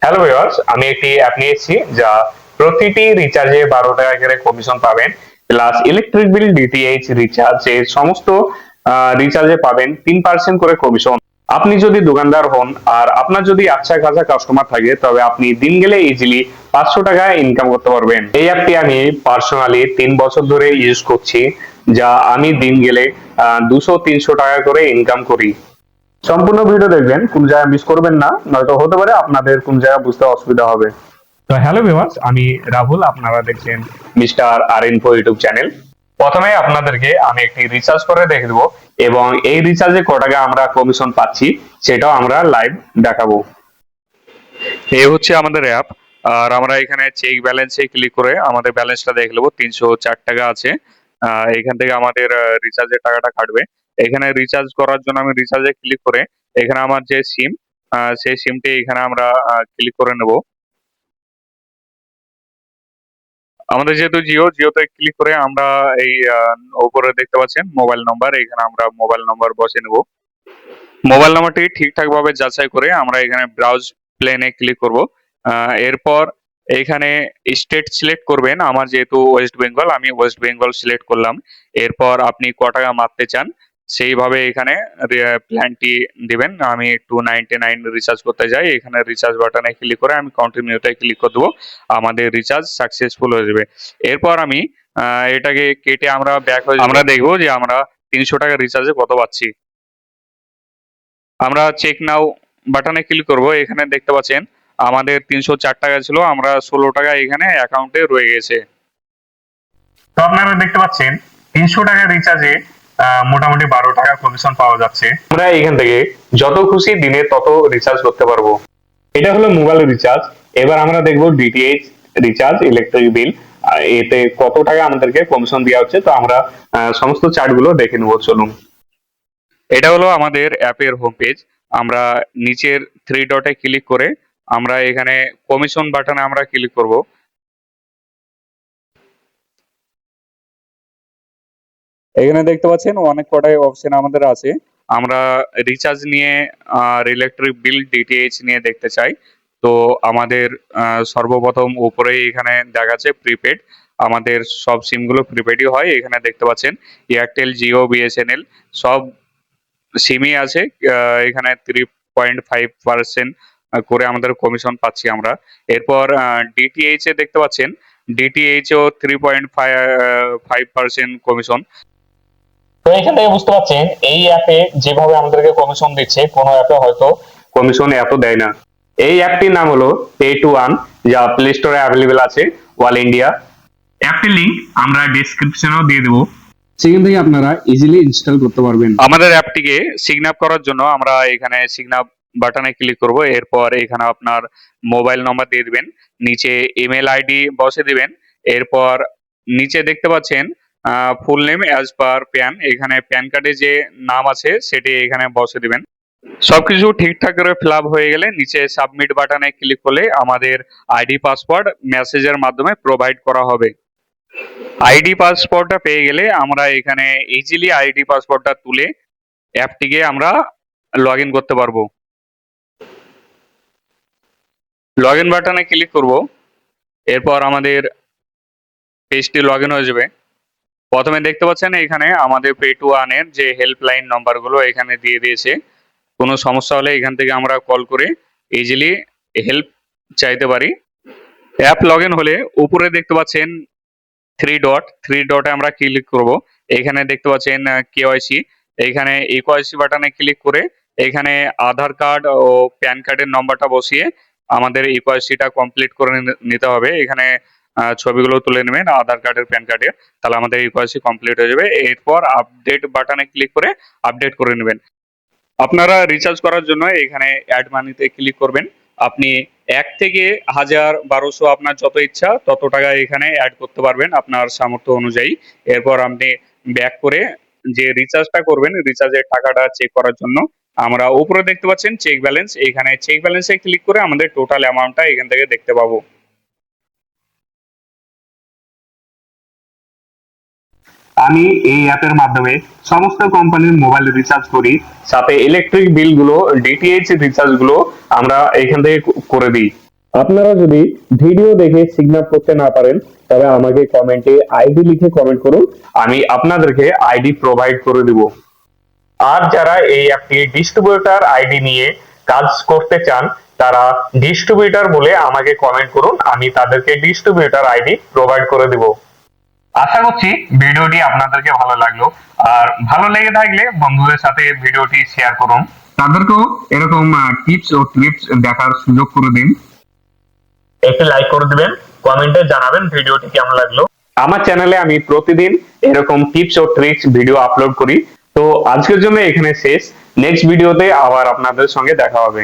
Hello viewers, আমি একটি app নিয়েছি যা প্রতিটি রিচার্জে 12 টাকা করে কমিশন পাবেন, প্লাস ইলেকট্রিক বিল, ডিটিএইচ রিচার্জে সমস্ত রিচার্জে পাবেন 3% করে কমিশন। আপনি যদি দোকানদার হন আর আপনার যদি আচ্ছা খাসা কাস্টমার থাকে, তবে আপনি দিন গেলে ইজিলি 500 টাকা ইনকাম করতে পারবেন। এই অ্যাপটি আমি পার্সোনালি 3 বছর ধরে ইউজ করছি, যা আমি দিন গেলে 200-300 টাকা করে ইনকাম করি। সম্পূর্ণ ভিডিও দেখবেন, কোন জায়গায় মিস করবেন না, নয়তো হতে পারে আপনাদের কোন জায়গায় বুঝতে অসুবিধা হবে। তো হ্যালো ভিউয়ার্স, আমি রাহুল, আপনারা দেখছেন মিস্টার আর ইনফো ইউটিউব চ্যানেল। প্রথমে আপনাদেরকে আমি একটি রিসার্চ করে দেখে দেবো এবং এই রিচার্জে ক টাকা আমরা কমিশন পাচ্ছি সেটাও আমরা লাইভ দেখাবো। এই হচ্ছে আমাদের অ্যাপ। আর আমরা এখানে চেক ব্যালেন্সে ক্লিক করে আমাদের ব্যালেন্সটা দেখে নেবো। 304 টাকা আছে। এখান থেকে আমাদের রিচার্জের টাকাটা কাটবে। এখানে রিচার্জ করার জন্য আমি রিচার্জে ক্লিক করে এখানে আমার যে সিম, সেই সিমটি এখানে আমরা ক্লিক করে নেব। আমাদের যেহেতু জিওতে ক্লিক করে আমরা এই উপরে দেখতে পাচ্ছেন মোবাইল নাম্বার, এখানে আমরা মোবাইল নাম্বার বসে নেব। মোবাইল নাম্বারটি ঠিকঠাক ভাবে যাচাই করে আমরা এখানে ব্রাউজ প্লেনে ক্লিক করব। এরপর এখানে স্টেট সিলেক্ট করবেন। আমার যেহেতু ওয়েস্ট বেঙ্গল, আমি ওয়েস্ট বেঙ্গল সিলেক্ট করলাম। এরপর আপনি ক টাকা মারতে চান সেইভাবে এখানে প্ল্যানটি দিবেন। আমি 299 রিচার্জ করতে যাই, এখানে রিচার্জ বাটনে ক্লিক করে আমি কন্টিনিউতে ক্লিক করে দেবো। আমাদের রিচার্জ সাকসেসফুল হয়ে যাবে। এরপর আমি এটাকে কেটে আমরা ব্যাক হয়ে আমরা দেখবো যে আমরা 300 টাকা রিচার্জে কত পাচ্ছি। আমরা চেক নাও বাটনে ক্লিক করব। এখানে দেখতে পাচ্ছেন আমাদের 304 টাকা ছিল, আমরা 16 টাকা এখানে অ্যাকাউন্টে রয়ে গেছে। তো আপনারা দেখতে পাচ্ছেন 300 টাকা রিচার্জে মোটামুটি 12 টাকা কমিশন পাওয়া যাচ্ছে। আমরা এখান থেকে যত খুশি দিনে তত রিচার্জ করতে পারবো। এটা হলো মোবাইল রিচার্জ। এবার আমরা দেখবো ডিটিএইচ রিচার্জ, ইলেকট্রিক বিল, এতে কত টাকা আমাদেরকে কমিশন দেওয়া হচ্ছে। তো আমরা সমস্ত চার্ট গুলো দেখে নেবো, চলুন। এটা হলো আমাদের অ্যাপের হোম পেজ। আমরা নিচের থ্রি ডটে ক্লিক করে আমরা এখানে কমিশন বাটনে আমরা ক্লিক করব। এখানে দেখতে পাচ্ছেন অনেক কটাই অপশন আমাদের আছে। আমরা রিচার্জ নিয়ে আর ইলেকট্রিক বিল, ডিটিএইচ নিয়ে দেখতে চাই। তো আমাদের সর্বপ্রথম উপরে এখানে দেখাচ্ছে প্রিপেড। আমাদের সব সিমগুলো প্রিপেডই হয়। এখানে দেখতে পাচ্ছেন এয়ারটেল, জিও, বিএসএনএল সব সিমই আছে। এখানে 3.5% করে আমাদের কমিশন পাচ্ছি আমরা। এরপর ডিটিএইচ এ দেখতে পাচ্ছেন ডিটিএইচ ও 3.5% কমিশন। তো এখান থেকে বুঝতে পারছেন এই অ্যাপে যেভাবে আমাদেরকে কমিশন দিচ্ছে, কোনো অ্যাপে হয়তো কমিশন এত দেয় না। এই অ্যাপটির নাম হলো পে টু ওয়ান, যা প্লে স্টোরে অ্যাভেলেবেল আছে অল ইন্ডিয়া। অ্যাপটির লিংক আমরা ডেসক্রিপশনেও দিয়ে দেবো, সেখান থেকে আপনারা ইজিলি ইনস্টল করতে পারবেন। আমাদের অ্যাপটিকে সিগন আপ করার জন্য আমরা এখানে সিগন আপ বাটনে ক্লিক করব। এরপর এখানে আপনার মোবাইল নাম্বার দিয়ে দিবেন, নিচে ইমেল আইডি বসে দিবেন। এরপর নিচে দেখতে পাচ্ছেন full name as per pan, এখানে প্যান কার্ডে যে নাম আছে সেটি এখানে বসে দিবেন। সবকিছু ঠিকঠাক করে ফিল আপ হয়ে গেলে নিচে সাবমিট বাটনে ক্লিক করলে আমাদের আইডি পাসওয়ার্ড মেসেজের মাধ্যমে প্রোভাইড করা হবে। আইডি পাসওয়ার্ডটা পেয়ে গেলে আমরা এখানে ইজিলি আইডি পাসওয়ার্ডটা তুলে অ্যাপটিকে আমরা লগ ইন করতে পারবো। লগ ইন বাটনে ক্লিক করব। এরপর আমাদের পেজটি লগ ইন হয়ে যাবে। প্রথমে দেখতে পাচ্ছেন এখানে আমাদের পে টু ওয়ানের যে হেল্পলাইন নাম্বারগুলো এখানে দিয়ে দিয়েছে। কোনো সমস্যা হলে এখান থেকে আমরা কল করে ইজিলি হেল্প চাইতে পারি। অ্যাপ লগ ইন হলে উপরে দেখতে পাচ্ছেন থ্রি ডটে আমরা ক্লিক করব। এখানে দেখতে পাচ্ছেন কেওয়াইসি, এখানে ইকেওয়াইসি বাটনে ক্লিক করে এখানে আধার কার্ড ও প্যান কার্ডের নম্বরটা বসিয়ে আমাদের ইকেওয়াইসিটা কমপ্লিট করে নিতে হবে। এখানে ছবিগুলো তুলে নেবেন আধার কার্ডের, প্যান কার্ডের, তাহলে আমাদের ইকেওয়াইসি কমপ্লিট হয়ে যাবে। এরপর আপডেট বাটনে ক্লিক করে আপডেট করে নেবেন। আপনারা রিচার্জ করার জন্য এখানে অ্যাড মানিতে ক্লিক করবেন। আপনি 1 থেকে 1000, 1200 আপনার যত ইচ্ছা তত টাকা এখানে অ্যাড করতে পারবেন আপনার সামর্থ্য অনুযায়ী। এরপর আপনি ব্যাক করে যে রিচার্জটা করবেন, রিচার্জের টাকাটা চেক করার জন্য আমরা উপরে দেখতে পাচ্ছেন চেক ব্যালেন্স, এখানে চেক ব্যালেন্সে ক্লিক করে আমাদের টোটাল অ্যামাউন্টটা এখান থেকে দেখতে পাবো। আমি এই অ্যাপের মাধ্যমে সমস্ত কোম্পানির মোবাইল রিচার্জ করি, সাথে ইলেকট্রিক বিল গুলো, ডিটিএইচ রিচার্জ গুলো আমরা এখান থেকে করে দিই। আপনারা যদি ভিডিও দেখে সিগন্যাল করতে না পারেন তবে আমাকে কমেন্টে আইডি লিখে কমেন্ট করুন, আমি আপনাদেরকে আইডি প্রোভাইড করে দিব। আর যারা এই অ্যাপটি ডিস্ট্রিবিউটর আইডি নিয়ে কাজ করতে চান তারা ডিস্ট্রিবিউটর বলে আমাকে কমেন্ট করুন, আমি তাদেরকে ডিস্ট্রিবিউটর আইডি প্রোভাইড করে দিব। আশা করছি ভিডিওটি আপনাদেরকে ভালো লাগলো, আর ভালো লেগে থাকলে বন্ধুদের সাথে ভিডিওটি শেয়ার করুন, তাদেরকেও এরকম টিপস ও ট্রিপস দেখার সুযোগ করে দিন। একটি লাইক করে দিবেন, কমেন্টে জানাবেন ভিডিওটি কেমন লাগলো। আমার চ্যানেলে আমি প্রতিদিন এরকম টিপস ও ট্রিক্স ভিডিও আপলোড করি। তো আজকের জন্য এখানে শেষ, নেক্সট ভিডিওতে আবার আপনাদের সঙ্গে দেখা হবে।